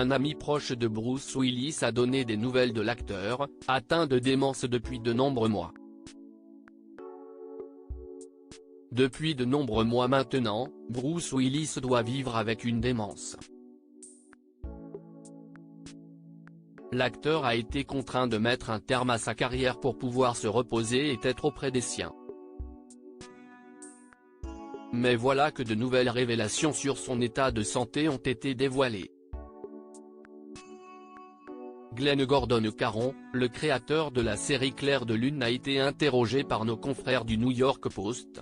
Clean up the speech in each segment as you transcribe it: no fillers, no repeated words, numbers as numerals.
Un ami proche de Bruce Willis a donné des nouvelles de l'acteur, atteint de démence depuis de nombreux mois. Depuis de nombreux mois maintenant, Bruce Willis doit vivre avec une démence. L'acteur a été contraint de mettre un terme à sa carrière pour pouvoir se reposer et être auprès des siens. Mais voilà que de nouvelles révélations sur son état de santé ont été dévoilées. Glenn Gordon Caron, le créateur de la série Clair de Lune, a été interrogé par nos confrères du New York Post.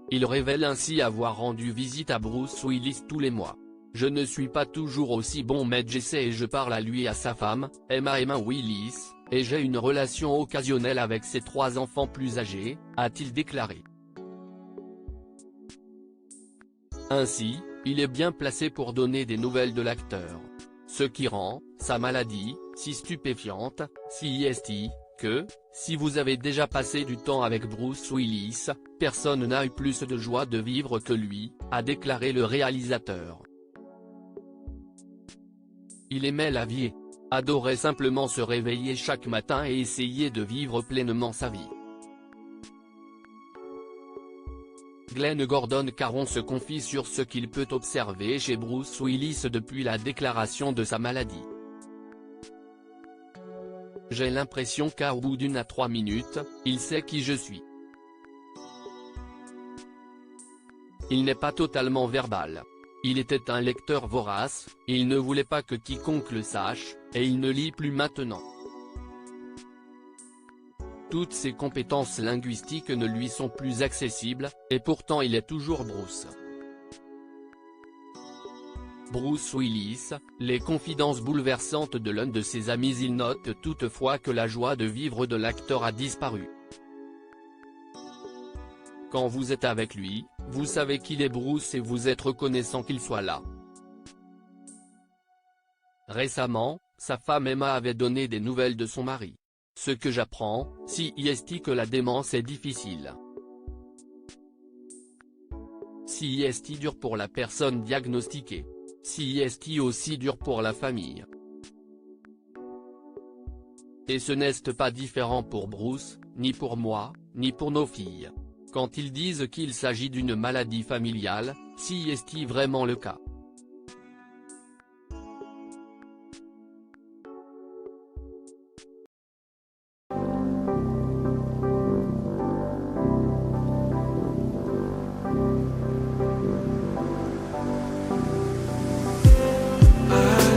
Il révèle ainsi avoir rendu visite à Bruce Willis tous les mois. « Je ne suis pas toujours aussi bon mais j'essaie et je parle à lui et à sa femme, Emma Willis, et j'ai une relation occasionnelle avec ses 3 enfants plus âgés », a-t-il déclaré. Ainsi, il est bien placé pour donner des nouvelles de l'acteur. Ce qui rend sa maladie si stupéfiante, CIST, que, si vous avez déjà passé du temps avec Bruce Willis, personne n'a eu plus de joie de vivre que lui, a déclaré le réalisateur. Il aimait la vie et adorait simplement se réveiller chaque matin et essayer de vivre pleinement sa vie. Glenn Gordon Caron se confie sur ce qu'il peut observer chez Bruce Willis depuis la déclaration de sa maladie. « J'ai l'impression qu'à bout d'1 à 3 minutes, il sait qui je suis. Il n'est pas totalement verbal. Il était un lecteur vorace, il ne voulait pas que quiconque le sache, et il ne lit plus maintenant. Toutes ses compétences linguistiques ne lui sont plus accessibles, et pourtant il est toujours Bruce. » Bruce Willis, les confidences bouleversantes de l'un de ses amis. Il note toutefois que la joie de vivre de l'acteur a disparu. « Quand vous êtes avec lui, vous savez qu'il est Bruce et vous êtes reconnaissant qu'il soit là. » Récemment, sa femme Emma avait donné des nouvelles de son mari. « Ce que j'apprends, CIST, que la démence est difficile. CIST dur pour la personne diagnostiquée. CIST aussi dur pour la famille. Et ce n'est pas différent pour Bruce, ni pour moi, ni pour nos filles. Quand ils disent qu'il s'agit d'une maladie familiale, CIST vraiment le cas. »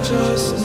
Just